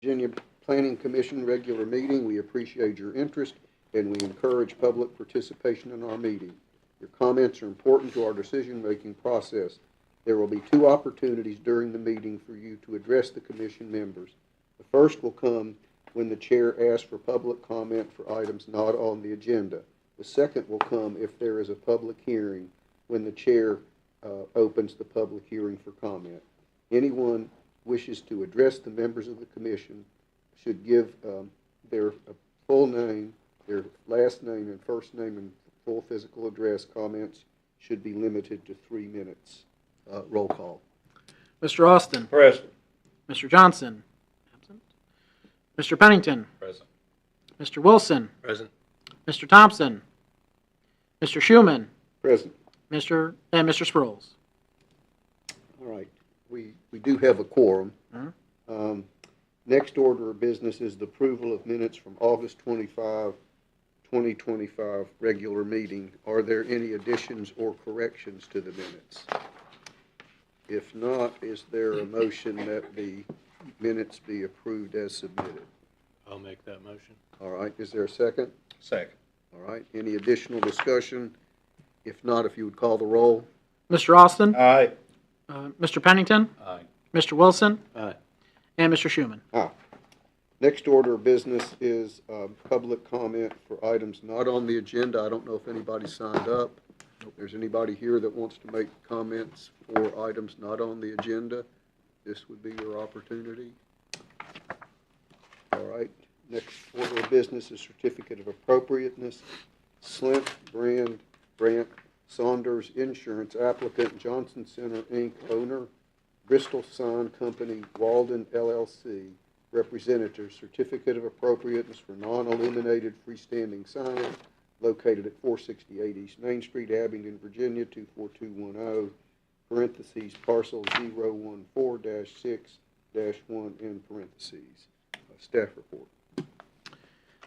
Virginia Planning Commission regular meeting. We appreciate your interest and we encourage public participation in our meeting. Your comments are important to our decision-making process. There will be two opportunities during the meeting for you to address the commission members. The first will come when the chair asks for public comment for items not on the agenda. The second will come if there is a public hearing when the chair opens the public hearing for comment. Anyone wishes to address the members of the commission should give their full name, their last name and first name and full physical address. Comments should be limited to 3 minutes. Roll call. Mr. Austin. Present. Mr. Johnson. Absent. Mr. Pennington. Present. Mr. Wilson. Present. Mr. Thompson. Mr. Schuman. Present. Mr. Sproles. All right. We do have a quorum. Next order of business is the approval of minutes from August 25, 2025 regular meeting. Are there any additions or corrections to the minutes? If not, is there a motion that the minutes be approved as submitted? I'll make that motion. All right. Is there a second? Second. All right. Any additional discussion? If not, if you would call the roll. Mr. Austin. Aye. Mr. Pennington. Aye. Mr. Wilson. Aye. And Mr. Schuman. Next order of business is public comment for items not on the agenda. I don't know if anybody signed up. If there's anybody here that wants to make comments for items not on the agenda, this would be your opportunity. All right. Next order of business is certificate of appropriateness. Slint Brant Saunders Insurance applicant, Johnson Center Inc. owner, Bristol Sign Company, Walden LLC, representative, certificate of appropriateness for non-illuminated freestanding signage located at 468 East Main Street, Abingdon, Virginia, 24210, parentheses, parcel 014-6-1, in parentheses. Staff report.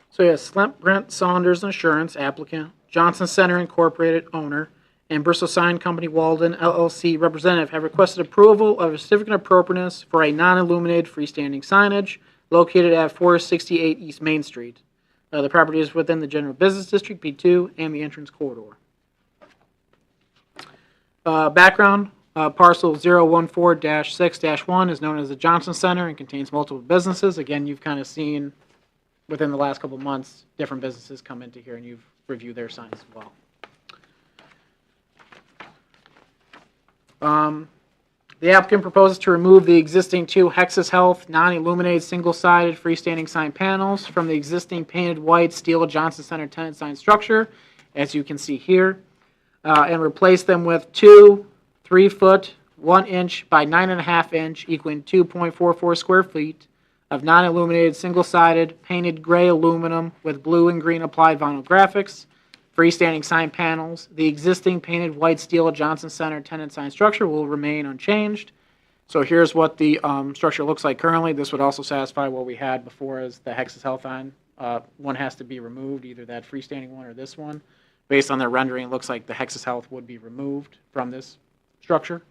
So yes, Slent Brent Saunders Insurance applicant, Johnson Center Incorporated owner, and Bristol Sign Company Walden LLC representative have requested approval of a certificate of appropriateness for a non-illuminated freestanding signage located at 468 East Main Street. The property is within the General Business District, B2, and the entrance corridor. Background, parcel 014-6-1 is known as the Johnson Center and contains multiple businesses. Again, you've kind of seen within the last couple of months, different businesses come into here and you've reviewed their signs as well. The applicant proposes to remove the existing two Hexas Health non-illuminated single-sided freestanding sign panels from the existing painted white steel Johnson Center tenant sign structure, as you can see here, and replace them with two 3-foot, 1-inch by 9.5 inch, equaling 2.44 square feet of non-illuminated single-sided painted gray aluminum with blue and green applied vinyl graphics. Freestanding sign panels. The existing painted white steel Johnson Center tenant sign structure will remain unchanged. So here's what the structure looks like currently. This would also satisfy what we had before as the Hexas Health sign. One has to be removed, either that freestanding one or this one. Based on their rendering, it looks like the Hexas Health would be removed from this structure.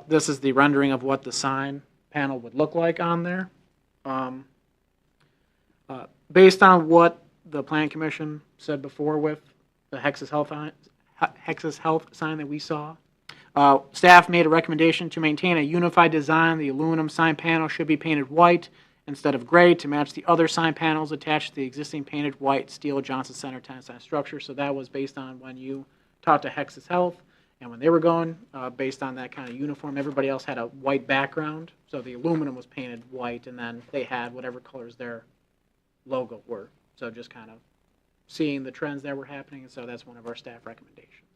This is the rendering of what the sign panel would look like on there. Based on what the Plan Commission said before with the Hexas Health sign that we saw, staff made a recommendation to maintain a unified design. The aluminum sign panel should be painted white instead of gray to match the other sign panels attached to the existing painted white steel Johnson Center tenant sign structure. So that was based on when you talked to Hexas Health and when they were going, based on that kind of uniform. Everybody else had a white background, so the aluminum was painted white, and then they had whatever colors their logo were. So just kind of seeing the trends that were happening, and so that's one of our staff recommendations.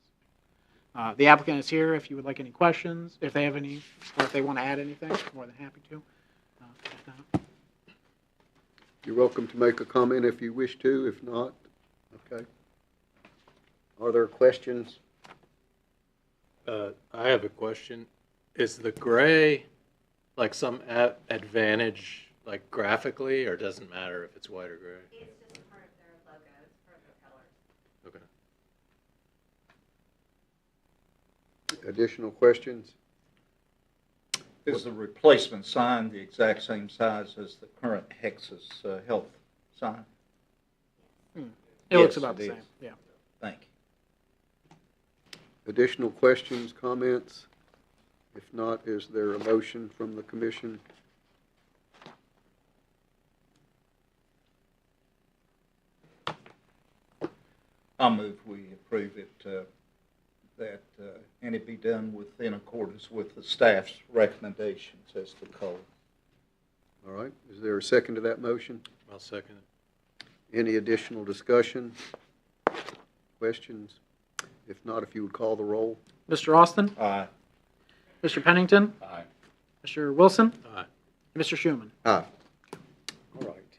The applicant is here if you would like any questions, if they have any, or if they want to add anything, more than happy to. If not. You're welcome to make a comment if you wish to. If not, okay. Are there questions? I have a question. Is the gray like some advantage, like graphically, or doesn't matter if it's white or gray? It's just a part of their logo. It's part of their colors. Okay. Additional questions? Is the replacement sign the exact same size as the current Hexas Health sign? It looks Yes, about the it same, is. yeah. Thank you. Additional questions, comments? If not, is there a motion from the commission? I'll move we approve it, and it be done in accordance with the staff's recommendations as to color. All right, is there a second to that motion? I'll second it. Any additional discussion? Questions? If not, if you would call the roll. Mr. Austin, Aye. Mr. Pennington, Aye. Mr. Wilson, Aye. and Mr. Schuman. Aye. All right.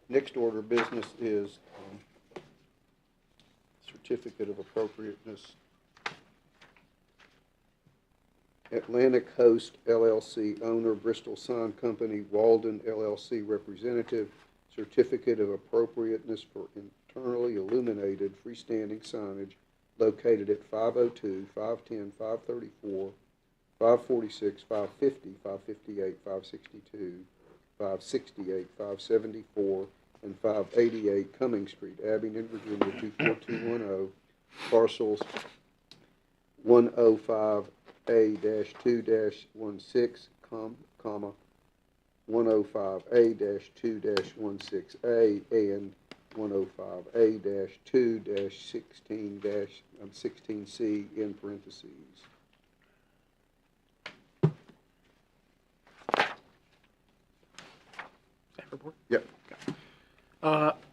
Next order of business is certificate of appropriateness. Atlantic Host LLC owner, Bristol Sign Company, Walden LLC representative, certificate of appropriateness for internally illuminated freestanding signage located at 502, 510, 534, 546, 550, 558, 562, 568, 574, and 588 Cumming Street, Abingdon, Virginia, 24210, parcels 105A-2-16, comma, 105A-2-16A, and 105A-2-16C in parentheses. Staff report? Yep.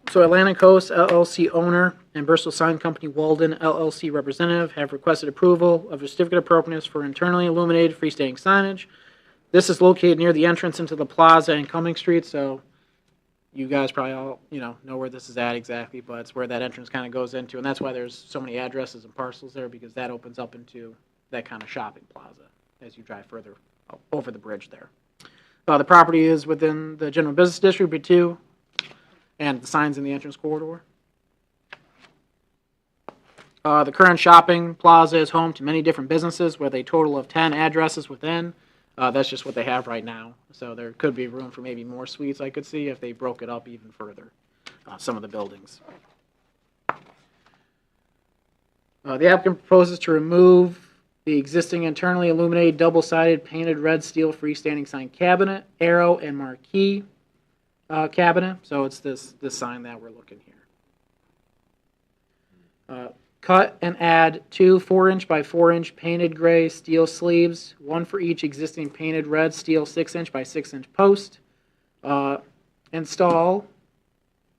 So Atlantic Coast LLC owner and Bristol Sign Company Walden LLC representative have requested approval of a certificate of appropriateness for internally illuminated freestanding signage. This is located near the entrance into the plaza in Cumming Street, so you guys probably all, know where this is at exactly, but it's where that entrance kind of goes into, and that's why there's so many addresses and parcels there, because that opens up into that kind of shopping plaza as you drive further over the bridge there. The property is within the general business district, B2, and the signs in the entrance corridor. The current shopping plaza is home to many different businesses with a total of 10 addresses within. That's just what they have right now. So there could be room for maybe more suites I could see if they broke it up even further, some of the buildings. The applicant proposes to remove the existing internally illuminated double-sided painted red steel freestanding sign cabinet, arrow, and marquee cabinet. So it's this sign that we're looking here. Cut and add 2 4-inch by 4-inch painted gray steel sleeves, one for each existing painted red steel 6-inch by 6-inch post. Install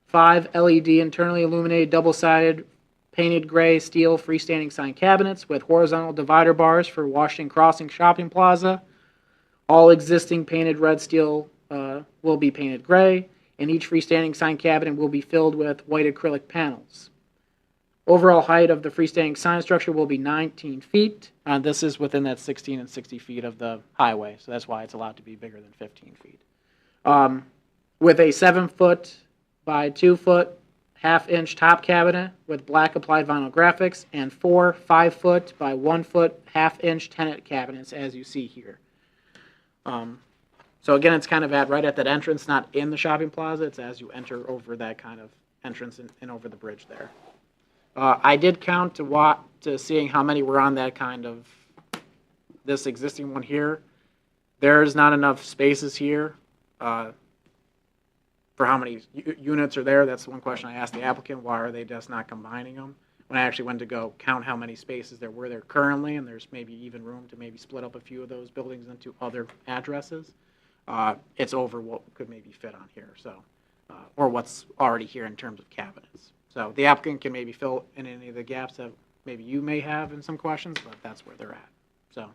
5 LED internally illuminated double-sided painted gray steel freestanding sign cabinets with horizontal divider bars for Washington Crossing Shopping Plaza. All existing painted red steel will be painted gray, and each freestanding sign cabinet will be filled with white acrylic panels. Overall height of the freestanding sign structure will be 19 feet. This is within that 16 and 60 feet of the highway, so that's why it's allowed to be bigger than 15 feet. With a 7-foot by 2-foot half-inch top cabinet with black applied vinyl graphics and 4 5-foot by 1-foot half-inch tenant cabinets, as you see here. So again, it's kind of right at that entrance, not in the shopping plaza. It's as you enter over that kind of entrance and over the bridge there. I did count to seeing how many were on that kind of, this existing one here. There's not enough spaces here for how many units are there. That's one question I asked the applicant. Why are they just not combining them? When I actually went to go count how many spaces there were there currently, and there's maybe even room to maybe split up a few of those buildings into other addresses, it's over what could maybe fit on here, so or what's already here in terms of cabinets. So the applicant can maybe fill in any of the gaps that maybe you may have in some questions, but that's where they're at. So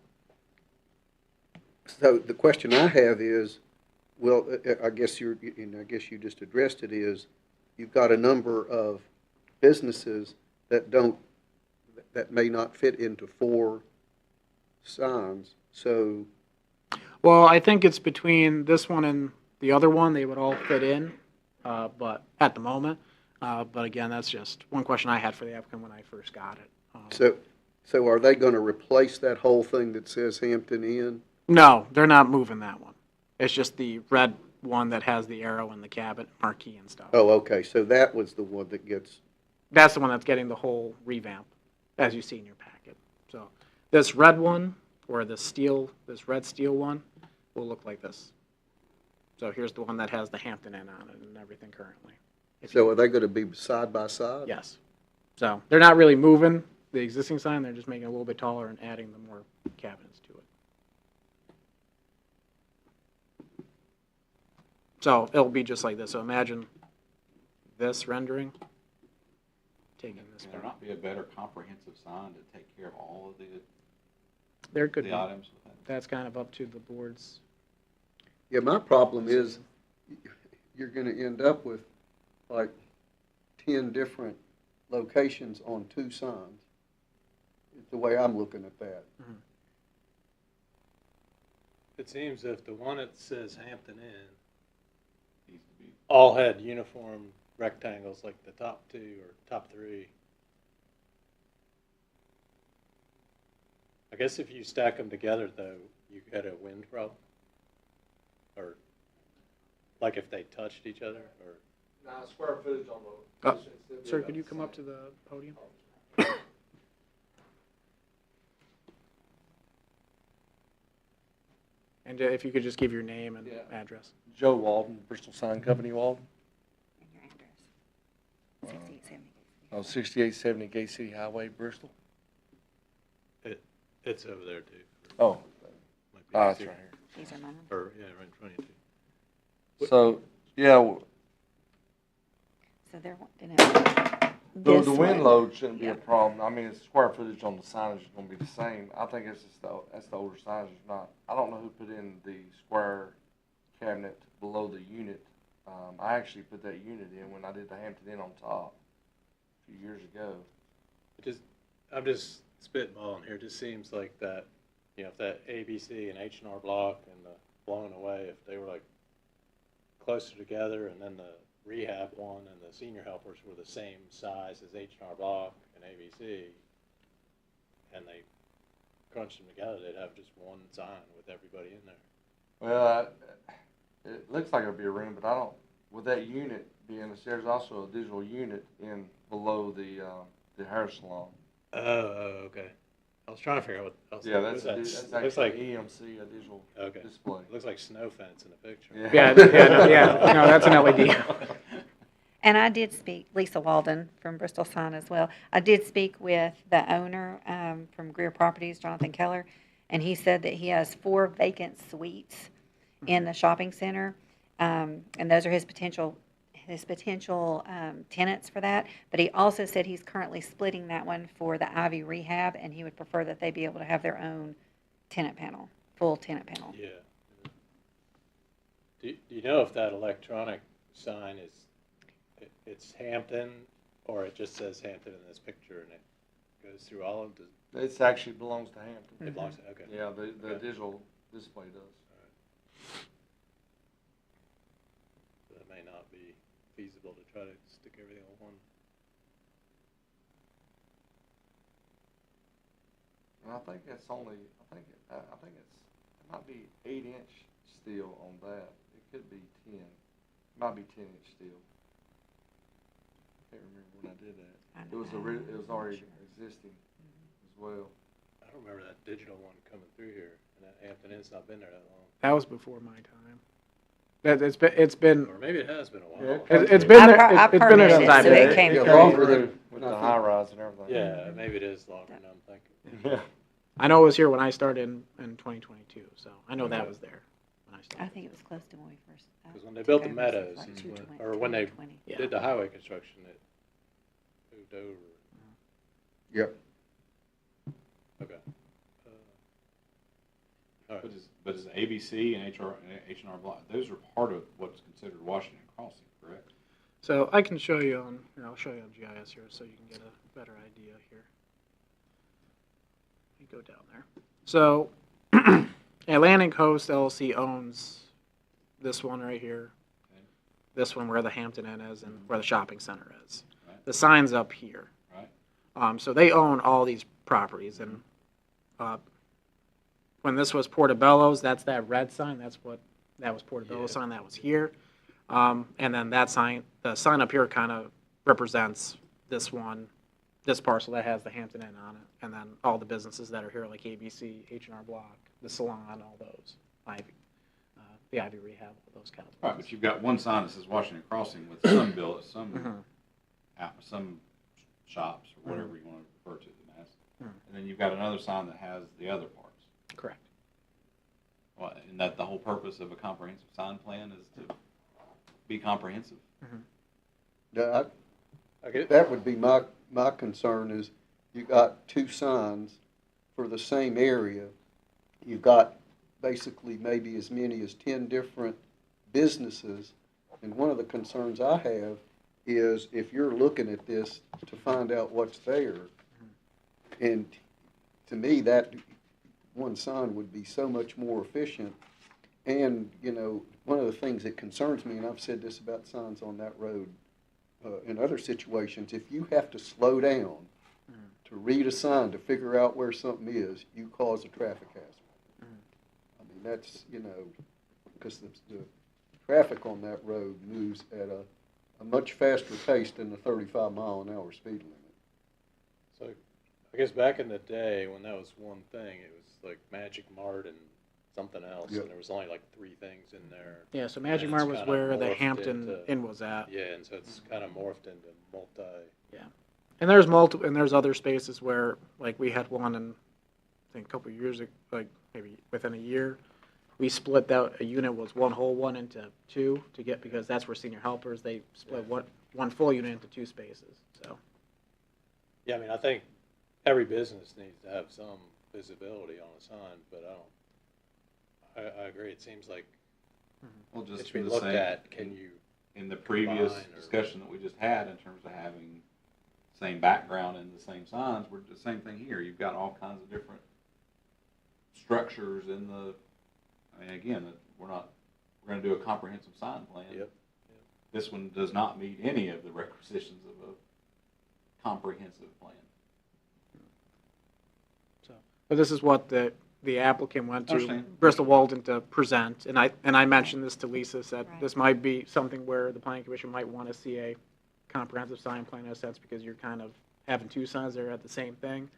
the question I have is, well, I guess you just addressed it, is you've got a number of businesses that may not fit into 4 signs. So, well, I think it's between this one and the other one. They would all fit in, but at the moment. But again, that's just one question I had for the applicant when I first got it. so are they going to replace that whole thing that says Hampton Inn, No, they're not moving that one. It's just the red one that has the arrow and the cabinet marquee and stuff. Oh, okay, so that was the one that gets, That's the one that's getting the whole revamp, as you see in your packet. So this red one, or this red steel one, will look like this. So here's the one that has the Hampton Inn on it and everything currently. so are they gonna be side by side? Yes. So they're not really moving the existing sign, they're just making it a little bit taller and adding the more cabinets to it. So it'll be just like this. So imagine this rendering, taking this Can there part. not be a better comprehensive sign to take care of all of There could the be. items? That's kind of up to the boards. Yeah, my problem is, you're gonna end up with like 10 different locations on 2 signs. It's the way I'm looking at that. It seems if the one that says Hampton Inn Needs to be, all had uniform rectangles like the top 2 or top 3. I guess if you stack them together though, you get a wind problem. Or like if they touched each other or. Now, square footage on the. Sir, could you come up to the podium? And if you could just give your name and Yeah. address. Joe Walden, Bristol Sign Company, Walden. And your address? 6870. On 6870 Gay City Highway, Bristol. It's over there too. Oh, Might be that's easier. right here. These are mine. Or, yeah, right in front of you too. So, yeah, So they're wanting it the this wind way. load shouldn't be a Yeah. problem. I mean, the square footage on the signage is gonna be the same. I think it's just that's the older signage is not. I don't know who put in the square cabinet below the unit. I actually put that unit in when I did the Hampton Inn on top a few years ago. I'm just spitballing here. It just seems like that, you know, if that ABC and H&R Block and the Blown Away, if they were like closer together, and then the rehab one and the senior helpers were the same size as H&R Block and ABC, and they crunched them together, they'd have just one sign with everybody in there. Well, it looks like it'll be a room, but I don't, with that unit being, there's also a digital unit in below the hair salon. Oh, okay. I was trying to figure out what else. Yeah, what is that? that's Looks actually like, EMC, a digital okay. display. Looks like snow fence in the picture. Yeah, no, that's an LED. And I did speak, Lisa Walden from Bristol Sign as well. I did speak with the owner from Greer Properties, Jonathan Keller, and he said that he has 4 vacant suites in the shopping center. And those are his potential tenants for that. But he also said he's currently splitting that one for the Ivy Rehab, and he would prefer that they be able to have their own tenant panel, full tenant panel. Yeah. Do you know if that electronic sign it's Hampton, or it just says Hampton in this picture and it goes through all of the, It actually belongs to Hampton. it belongs to, okay. Yeah, the Okay. digital display does. That may not be feasible to try to stick everything on one. And I think it's only, I think it might be 8-inch steel on that. It could be 10. It might be 10-inch steel. Can't remember when I did that. It was it was already existing as well. I don't remember that digital one coming through here, and that Hampton Inn's not been there that long. That was before my time. It's been Or maybe it has been a while. Yeah, it's been I there. per- I It's been there permitted since it, I've so been it there. came Yeah, through. longer than, With the high rise and everything. Yeah, maybe it is longer than I'm thinking. Yeah. I know it was here when I started in 2022, so I know that was there when I I started. think it was close to when we first. 'Cause when they took built the over, so it was meadows like is 220, or when they 2020. Yeah. Did the highway construction, it moved over. yep. Okay. All right. But is ABC and H&R Block, those are part of what's considered Washington Crossing, correct? So I can show you on here. I'll show you on GIS here, so you can get a better idea here. You go down there. So Atlantic Coast LLC owns this one right here, Okay. this one where the Hampton Inn is, and where the shopping center is. Right. The sign's up here. Right. So they own all these properties, and when this was Portobello's, that's that red sign, that was Portobello's sign that was here. And then that sign, the sign up here kind of represents this parcel that has the Hampton Inn on it. And then all the businesses that are here, like ABC, H&R Block, the salon, all those, Ivy, the Ivy Rehab, all those kind of Right, places. but you've got one sign that says Washington Crossing with some some shops or whatever you want to refer to them as. And then you've got another sign that has the other parts. Correct. Well, and that the whole purpose of a comprehensive sign plan is to be comprehensive. Yeah, Okay. that would be my concern is you got two signs for the same area. You've got basically maybe as many as 10 different businesses. And one of the concerns I have is if you're looking at this to find out what's there, and to me, that one sign would be so much more efficient. And, you know, one of the things that concerns me, and I've said this about signs on that road in other situations, if you have to slow down to read a sign to figure out where something is, you cause a traffic hazard. I mean, that's, you know, because the traffic on that road moves at a much faster pace than the 35-mile-an-hour speed limit. So, I guess back in the day, when that was one thing, it was like Magic Mart and something else, Yep. and there was only like 3 things in there. Yeah, so Magic And Mart it's was kinda where the morphed Hampton into- Inn was at. Yeah, and so it's kind of morphed into multi. And there's multiple, and there's other spaces where, like, we had one in, I think, a couple of years, like, maybe within a year. We split out, a unit was one whole one into 2 to get, because that's where senior helpers, they split one full unit into 2 spaces, so. Yeah, I mean, I think every business needs to have some visibility on a sign, but I agree, it seems like Well, it just should for be the looked same, at, can you, in the previous combine or- discussion that we just had in terms of having same background and the same signs, we're the same thing here. You've got all kinds of different structures in the, I mean, again, we're gonna do a comprehensive sign plan. Yep. This one does not meet any of the requisitions of a comprehensive plan. But this is what the applicant went to Understand. Bristol Walden to present, and I mentioned this to Lisa, said Right. this might be something where the planning commission might want to see a comprehensive sign plan in a sense, because you're kind of having 2 signs there at the same thing.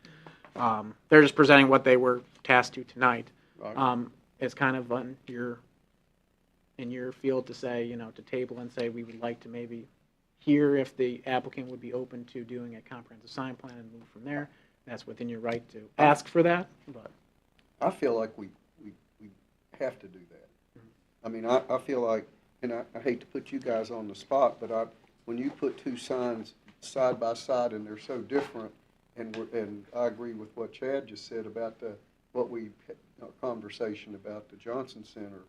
They're just presenting what they were tasked to tonight. Right. It's kind of in your field to say, you know, to table and say, we would like to maybe hear if the applicant would be open to doing a comprehensive sign plan and move from there. That's within your right to ask for that, but. I feel like we have to do that. I mean, I feel like, and I hate to put you guys on the spot, but when you put 2 signs side by side and they're so different, and I agree with what Chad just said about our conversation about the Johnson Center.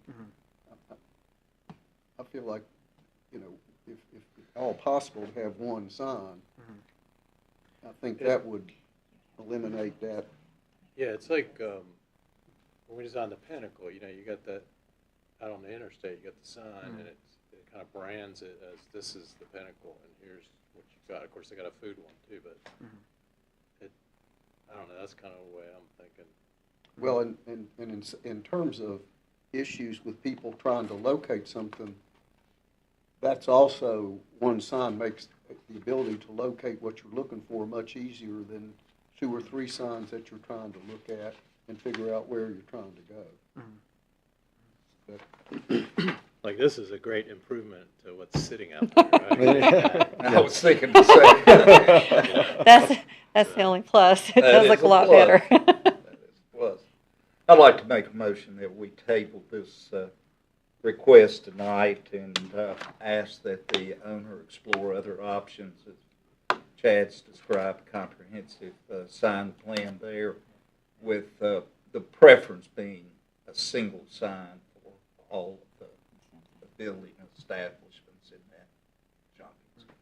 I feel like, you know, if all possible to have one sign, I think that would eliminate that. yeah, it's like, when we designed the Pinnacle, you know, you got that, out on the interstate, you got the sign, and it kind of brands it as this is the Pinnacle, and here's what you've got. Of course, they got a food one too, but I don't know, that's kind of the way I'm thinking. Well, and in terms of issues with people trying to locate something, that's also, one sign makes the ability to locate what you're looking for much easier than 2 or 3 signs that you're trying to look at and figure out where you're trying to go. But Like, this is a great improvement to what's sitting out there, right? I was thinking the same thing. That's the only plus. It That does is look a a lot plus. better. That is a plus. I'd like to make a motion that we table this request tonight and ask that the owner explore other options. As Chad's described, a comprehensive sign plan there, with the preference being a single sign for all of the building establishments in that shopping center.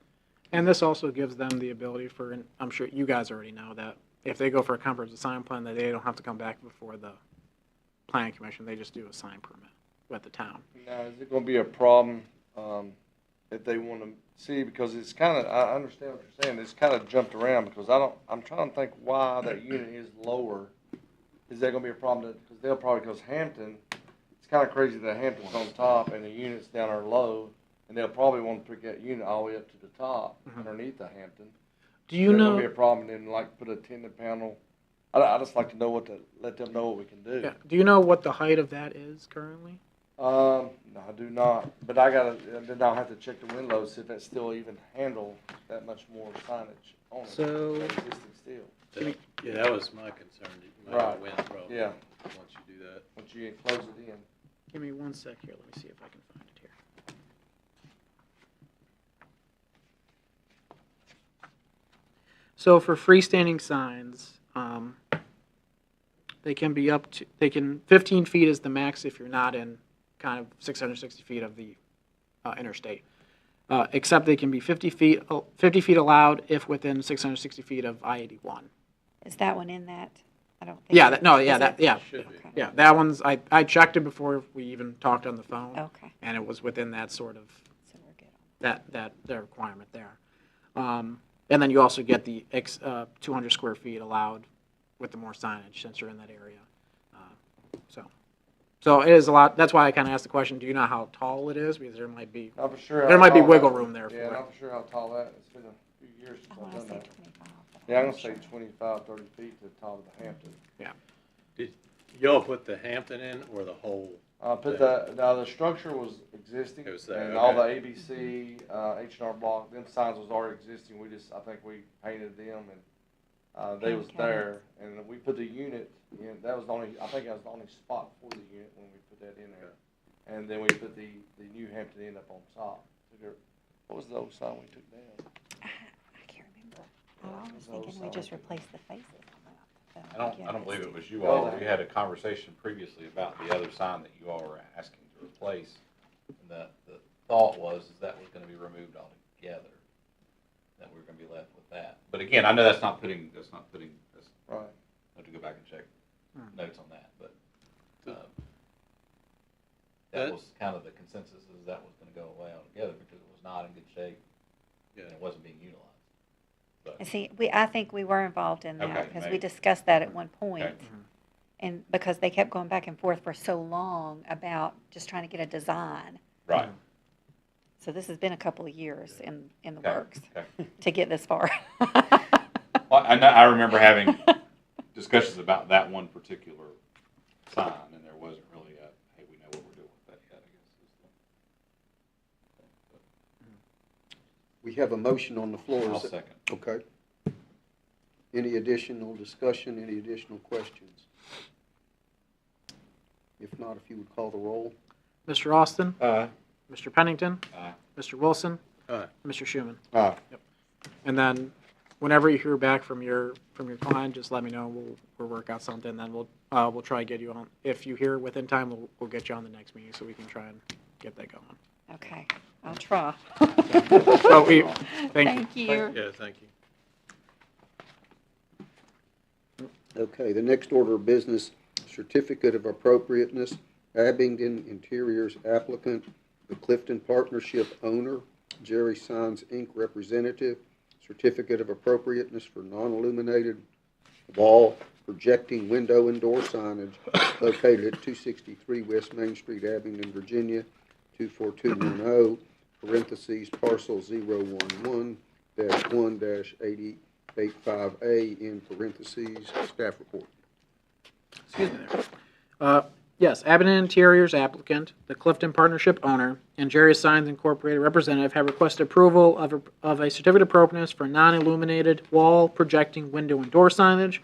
And this also gives them the ability for, and I'm sure you guys already know that, if they go for a comprehensive sign plan, that they don't have to come back before the planning commission, they just do a sign permit with the town. Now, is it gonna be a problem, if they wanna see, because it's kinda, I understand what you're saying, it's kinda jumped around, because I'm trying to think why that unit is lower is there gonna be a problem that, because they'll probably, because Hampton, it's kinda crazy that Hampton's on top and the units down there low, and they'll probably wanna pick that unit all the way up to the top, underneath the Hampton. Do you There's gonna be know, a problem, and then like put a tendon panel. I just like to know let them know what we can do. yeah, do you know what the height of that is currently? No, I do not, but then I'll have to check the wind load, see if that still even handle that much more signage on it. So- that existing steel. Yeah, that was my concern, that you might have Right. wind problem. Yeah. Once you do that. Once you close it in. Give me one sec here, let me see if I can find it here. So for freestanding signs, they can be up to, 15 feet is the max if you're not in kind of 660 feet of the interstate. Except they can be 50 feet allowed if within 660 feet of I-81. Is that one in that? I don't think. Yeah, it- that, no, yeah, is that, it? yeah, Should be. Okay. yeah, that one's, I checked it before we even talked on the phone, Okay, and it was within that sort of, so we're good. the requirement there. And then you also get the 200 square feet allowed with the more signage since you're in that area. So it is a lot, that's why I kind of asked the question, do you know how tall it is? Because there might be, Not for sure. there how might be tall wiggle that- room there for Yeah, it. not for sure how tall that, it's been a few years since I I've wanna done say that. 25. but Yeah, I'm not gonna say sure. 25, 30 feet to the top of the Hampton. Did y'all put the Hampton in or the whole? The structure was existing, It was there, and all the okay. ABC, H&R Block, them signs was already existing, I think we painted them, and they was Paint there, and we put the unit in, I think that was the only spot for the unit when we put that in there. And then we put the new Hampton Inn up on top. What was the old sign we took down? I can't remember. I was Those thinking we just signs. replaced the faces on that. I don't believe it was you Oh, all. that- We had a conversation previously about the other sign that you all were asking to replace. And the thought was that was gonna be removed altogether, that we were gonna be left with that. But again, I know that's not putting, Right. I have to go back and check notes on that, but, that That- was kind of the consensus, is that was gonna go away altogether because it was not in good shape Yeah. and it wasn't being utilized. And see, I think we were involved in that, Okay, because we maybe. discussed that at one point. Okay. And because they kept going back and forth for so long about just trying to get a design. Right. So this has been a couple of years in the Okay, works okay. to get this far. Well, I remember having discussions about that one particular sign, and there wasn't really a, hey, we know what we're doing with that yet, I guess. We have a motion on the floor. I'll Is it- second. Okay. Any additional discussion, any additional questions? If not, if you would call the roll. Mr. Austin, Aye. Mr. Pennington, Aye. Mr. Wilson, Aye. Mr. Schuman. Aye. And then whenever you hear back from your client, just let me know. We'll work out something. Then we'll try to get you on. If you hear within time, we'll get you on the next meeting so we can try and get that going. Okay, I'll try. Well, thank you. Thank you. Yeah, thank you. Okay, the next order of business, certificate of appropriateness, Abingdon Interiors applicant, the Clifton Partnership owner, Jerry Signs Inc. representative, certificate of appropriateness for non-illuminated wall projecting window and door signage located at 263 West Main Street, Abingdon, Virginia, 24210, parentheses, parcel 011-1-8085A, in parentheses, staff report. Excuse me there. Yes, Abingdon Interiors applicant, the Clifton Partnership owner, and Jerry Signs Incorporated representative have requested approval of a certificate of appropriateness for non-illuminated wall projecting window and door signage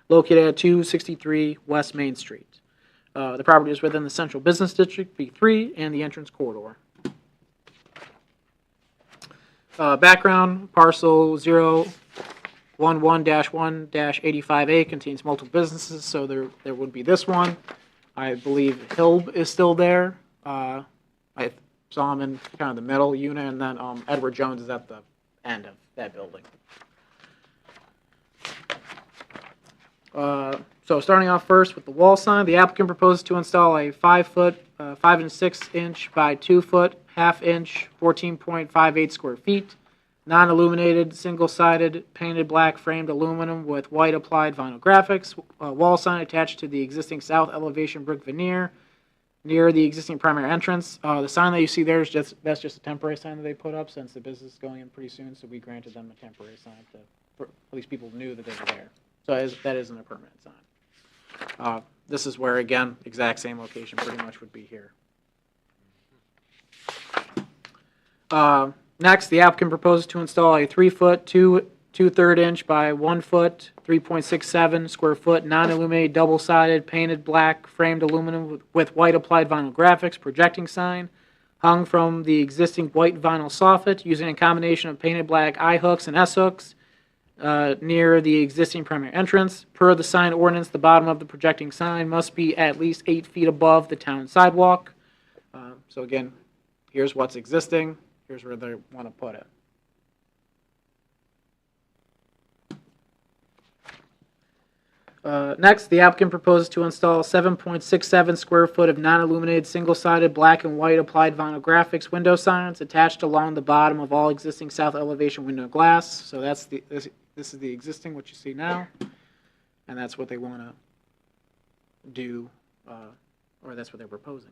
located at 263 West Main Street. The property is within the Central Business District, B3, and the entrance corridor. Background, parcel 011-1-85A contains multiple businesses, so there would be this one. I believe Hilb is still there. I saw him in kind of the middle unit, and then Edward Jones is at the end of that building. So starting off first with the wall sign, the applicant proposes to install a 5 and 6 inch by 2 foot, half inch, 14.58 square feet, non-illuminated, single-sided, painted black framed aluminum with white applied vinyl graphics. Wall sign attached to the existing south elevation brick veneer near the existing primary entrance. The sign that you see there is that's just a temporary sign that they put up since the business is going in pretty soon, so we granted them a temporary sign at least people knew that they were there. So that isn't a permanent sign. This is where, again, exact same location pretty much would be here. Next, the applicant proposes to install a 3-foot, 2/3 inch by 1 foot, 3.67 square foot, non-illuminated, double-sided, painted black, framed aluminum with white applied vinyl graphics projecting sign, hung from the existing white vinyl soffit using a combination of painted black eye hooks and S hooks near the existing primary entrance. Per the sign ordinance, the bottom of the projecting sign must be at least 8 feet above the town sidewalk. So again, here's what's existing. Here's where they want to put it. Next, the applicant proposes to install 7.67 square foot of non-illuminated, single-sided, black and white applied vinyl graphics window signs attached along the bottom of all existing south elevation window glass. So that's this is the existing, what you see now, and that's what they want to do, or that's what they're proposing.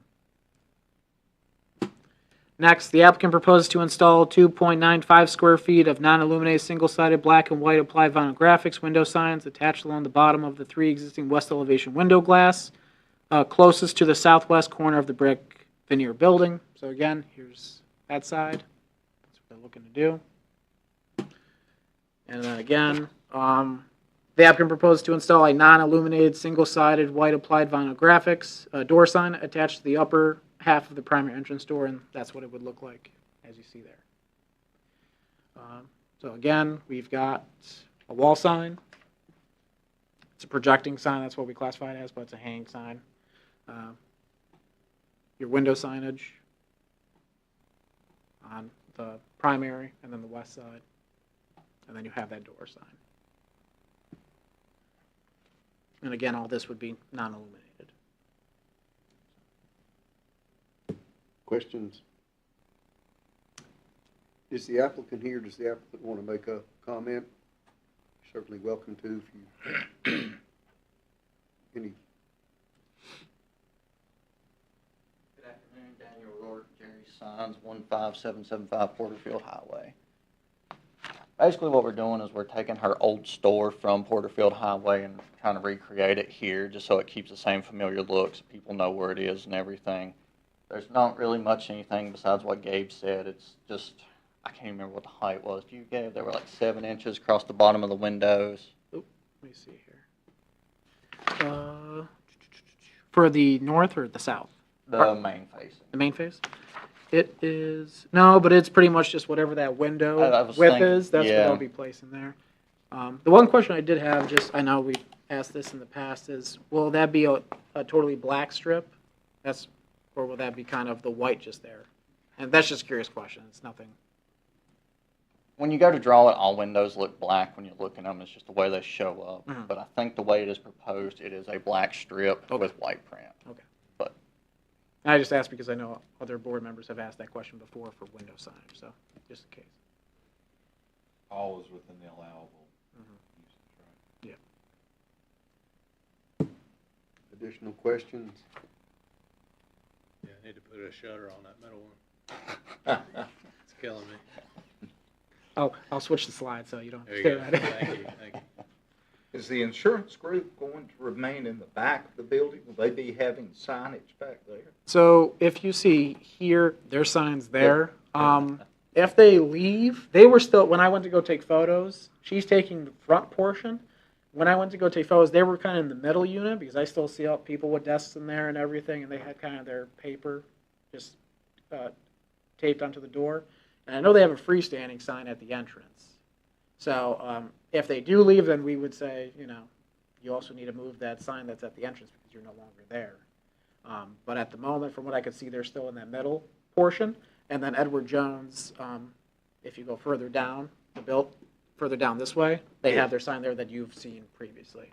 Next, the applicant proposes to install 2.95 square feet of non-illuminated, single-sided, black and white applied vinyl graphics window signs attached along the bottom of the 3 existing west elevation window glass, closest to the southwest corner of the brick veneer building. So again, here's that side. That's what they're looking to do. And then again, the applicant proposes to install a non-illuminated, single-sided, white applied vinyl graphics door sign attached to the upper half of the primary entrance door, and that's what it would look like as you see there. So again, we've got a wall sign. It's a projecting sign, that's what we classify it as, but it's a hanging sign. Your window signage on the primary and then the west side, and then you have that door sign. And again, all this would be non-illuminated. Questions? Is the applicant here? Does the applicant want to make a comment? Certainly welcome to if you, any. Good afternoon, Daniel Rourke, Jerry Signs, 15775 Porterfield Highway. Basically what we're doing is we're taking her old store from Porterfield Highway and trying to recreate it here just so it keeps the same familiar looks. People know where it is and everything. There's not really much anything besides what Gabe said. It's just, I can't even remember what the height was. Do you, Gabe? They were like 7 inches across the bottom of the windows. Oop, let me see here. For the north or the south? The main facing. The main face? It is, no, but it's pretty much just whatever that window I was width thinking, is, that's what yeah. I'll be placing there. The one question I did have, just, I know we asked this in the past, is will that be a totally black strip? That's, or will that be kind of the white just there? And that's just a curious question, it's nothing. When you go to draw it, all windows look black when you look at them. It's just the way they show up. Mhm. But I think the way it is proposed, it is a black strip Okay. with white print. Okay. But I just asked because I know other board members have asked that question before for window signage, so just in case. All is within the allowable usage, right? Additional questions? Yeah, I need to put a shutter on that middle one. It's killing me. Oh, I'll switch the slide so you don't There you stare go. at it. Thank you, thank you. Is the insurance group going to remain in the back of the building? Will they be having signage back there? So if you see here, their sign's there. If they leave, they were still, when I went to go take photos, she's taking the front portion. When I went to go take photos, they were kind of in the middle unit because I still see all people with desks in there and everything, and they had kind of their paper just taped onto the door. And I know they have a freestanding sign at the entrance. So if they do leave, then we would say, you know, you also need to move that sign that's at the entrance because you're no longer there. But at the moment, from what I could see, they're still in that middle portion. And then Edward Jones, if you go further down further down this way, they have their sign there that you've seen previously.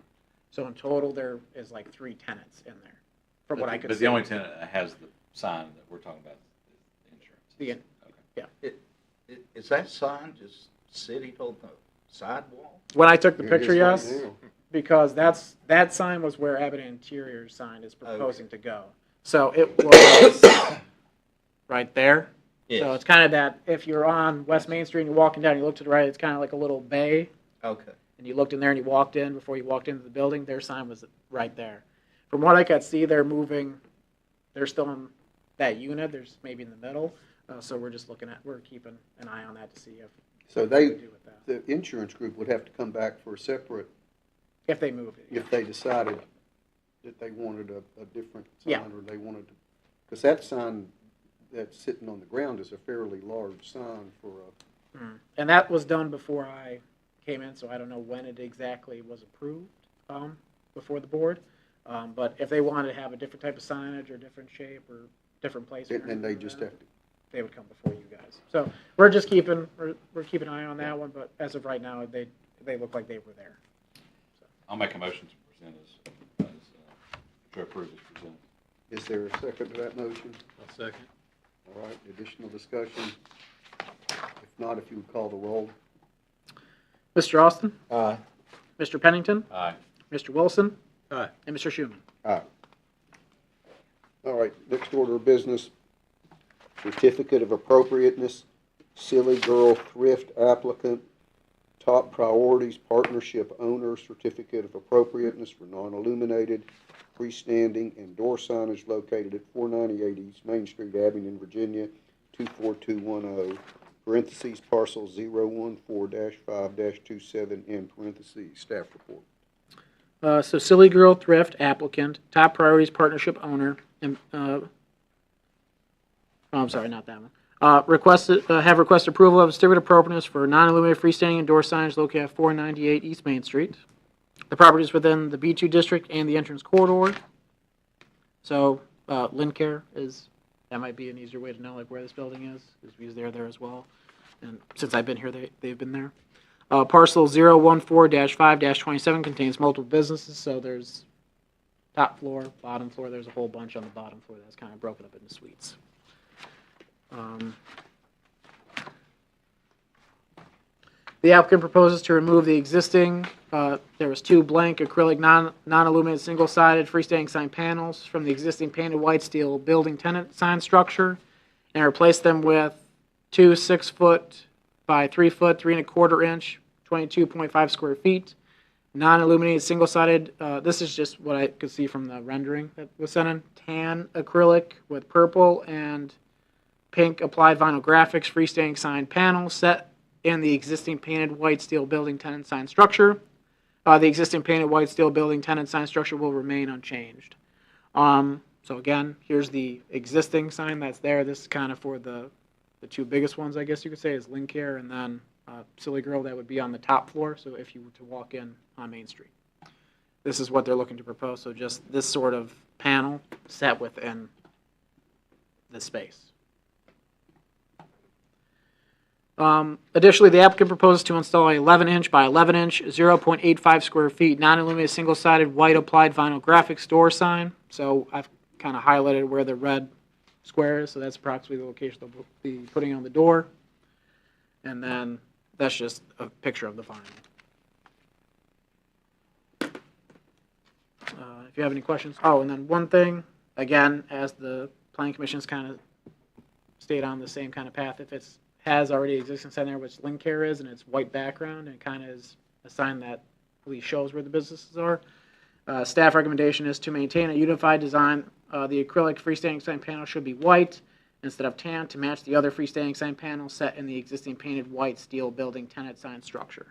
So in total, there is like 3 tenants in there, from what I could see. But the only tenant that has the sign that we're talking about is the insurance. The- Okay. Is that sign just city on the sidewalk? When I took the It is picture, right yes, now. because that sign was where Abbott Interior's sign is proposing Okay. to go. So it was right there. So Yes. it's kind of that, if you're on West Main Street and you're walking down, you look to the right, it's kind of like a little bay, Okay. and you looked in there and you walked in, before you walked into the building, their sign was right there. From what I could see, they're still in that unit, there's maybe in the middle, so we're keeping an eye on that to see if. So what we do with that. the insurance group would have to come back for a separate, If they move it. if they decided that they wanted a different Yeah. sign, or they wanted to, because that sign that's sitting on the ground is a fairly large sign for a, And that was done before I came in, so I don't know when it exactly was approved before the board. But if they wanted to have a different type of signage or different shape or different placement, and they just have to, they would come before you guys. So we're just keeping an eye on that one. But as of right now, they look like they were there. I'll make a motion to present to approve as presented. is there a second to that motion? I'll second. All right, additional discussion? If not, if you would call the roll. Mr. Austin, Aye. Mr. Pennington, Aye. Mr. Wilson, Aye. and Mr. Schuman. Aye. All right, next order of business, certificate of appropriateness, Silly Girl Thrift applicant, top priorities partnership owner, certificate of appropriateness for non-illuminated, freestanding, and door signage located at 498 East Main Street, Abington, Virginia, 24210, parentheses, parcel 014-5-27, end parentheses, staff report. So Silly Girl Thrift applicant, top priorities partnership owner, and, oh, I'm sorry, not that one. Have requested approval of a certificate of appropriateness for non-illuminated freestanding and door signage located at 498 East Main Street. The property is within the B2 district and the entrance corridor. So, Lincare that might be an easier way to know like where this building is, because they're there as well. And since I've been here, they've been there. Parcel 014-5-27 contains multiple businesses, so there's top floor, bottom floor, there's a whole bunch on the bottom floor that's kind of broken up into suites. The applicant proposes to remove the existing, there was two blank acrylic non-illuminated single-sided freestanding sign panels from the existing painted white steel building tenant sign structure and replace them with two 6-foot by 3-foot, 3 1/4 inch, 22.5 square feet, non-illuminated single-sided, this is just what I could see from the rendering that was sent in, tan acrylic with purple and pink applied vinyl graphics freestanding sign panels set in the existing painted white steel building tenant sign structure. The existing painted white steel building tenant sign structure will remain unchanged. So again, here's the existing sign that's there. This is kind of for the two biggest ones, I guess you could say, is Lincare and then Silly Girl that would be on the top floor. So if you were to walk in on Main Street, this is what they're looking to propose. So just this sort of panel set within the space. Additionally, the applicant proposes to install a 11-inch by 11-inch, 0.85 square feet, non-illuminated, single-sided, white applied vinyl graphics door sign. So I've kind of highlighted where the red square is, so that's approximately the location they'll be putting on the door. And then that's just a picture of the vinyl. If you have any questions. Oh, and then one thing, again, as the planning commission's kind of stayed on the same kind of path, if it's has already existing sign there, which Lincare is, and it's white background, and kind of is a sign that at least shows where the businesses are. Staff recommendation is to maintain a unified design. The acrylic freestanding sign panel should be white instead of tan to match the other freestanding sign panels set in the existing painted white steel building tenant sign structure.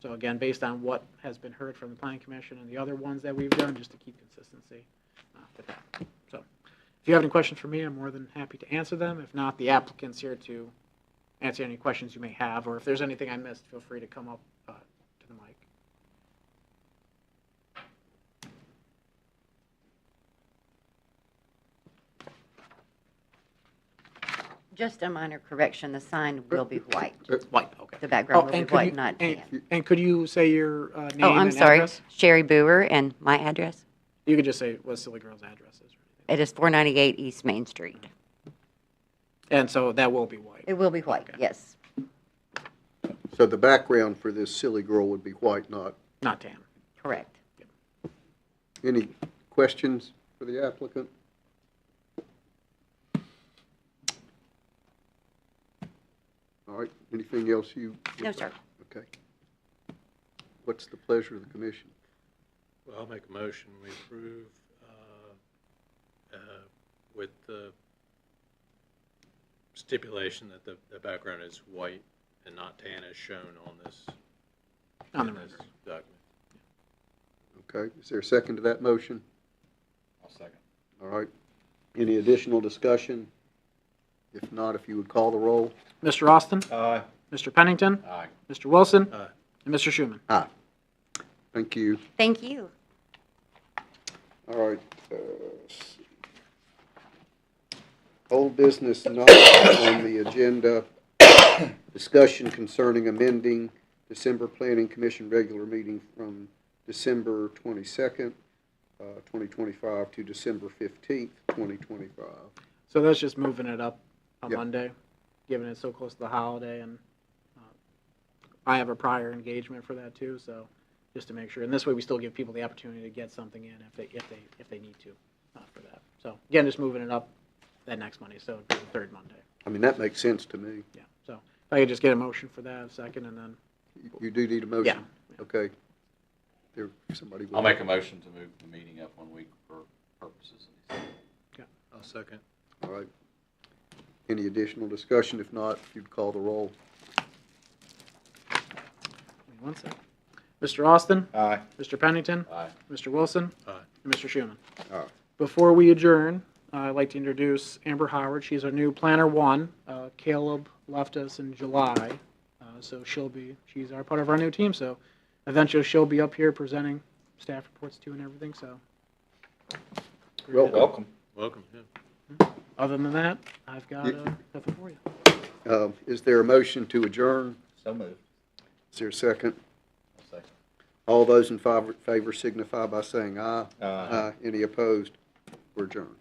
So again, based on what has been heard from the planning commission and the other ones that we've done, just to keep consistency with that. So. If you have any questions for me, I'm more than happy to answer them. If not, the applicant's here to answer any questions you may have, or if there's anything I missed, feel free to come up to the mic. Just a minor correction, the sign will be white. White, okay. The background will and be could white, you- not tan. And could you say your name Oh, I'm and sorry, address? Sherry Boer, and my address? You could just say what Silly Girl's address is. It is 498 East Main Street. And so that will be white. It will be white, Okay. yes. So the background for this silly girl would be white, not. Not tan. Correct. Any questions for the applicant? All right, anything else you? No, sir. Okay. What's the pleasure of the commission? Well, I'll make a motion, we approve, with the stipulation that the background is white and not tan as shown on this, On the in this rendering. document. Okay, is there a second to that motion? I'll second. All right, any additional discussion? If not, if you would call the roll. Mr. Austin, Aye. Mr. Pennington, Aye. Mr. Wilson, Aye. and Mr. Schuman. Thank you. Thank you. All right. Let's see. Old business not on the agenda. Discussion concerning amending December Planning Commission regular meeting from December 22nd, 2025 to December 15th, 2025. So that's just moving it up on Yep. Monday, given it's so close to the holiday, and I have a prior engagement for that too, so just to make sure. And this way, we still give people the opportunity to get something in if they need to for that. So again, just moving it up that next Monday, so it'd be the third Monday. I mean, that makes sense to me. Yeah. So if I could just get a motion for that, a second, and then You do need a motion? Yeah. Okay. There, somebody will. I'll make a motion to move the meeting up 1 week for purposes of these. I'll second. All right. Any additional discussion? If not, if you'd call the roll. give me one second. Mr. Austin, Aye. Mr. Pennington, Aye. Mr. Wilson, Aye. and Mr. Schuman. Aye. Before we adjourn, I'd like to introduce Amber Howard. She's our new Planner 1. Caleb left us in July, so she's our part of our new team. So eventually she'll be up here presenting staff reports too and everything. So Welcome. Welcome, yeah. other than that, I've got nothing for you. Is there a motion to adjourn? So moved. Is there a second? I'll second. All those in favor signify by saying aye. Aye. Any opposed? We're adjourned.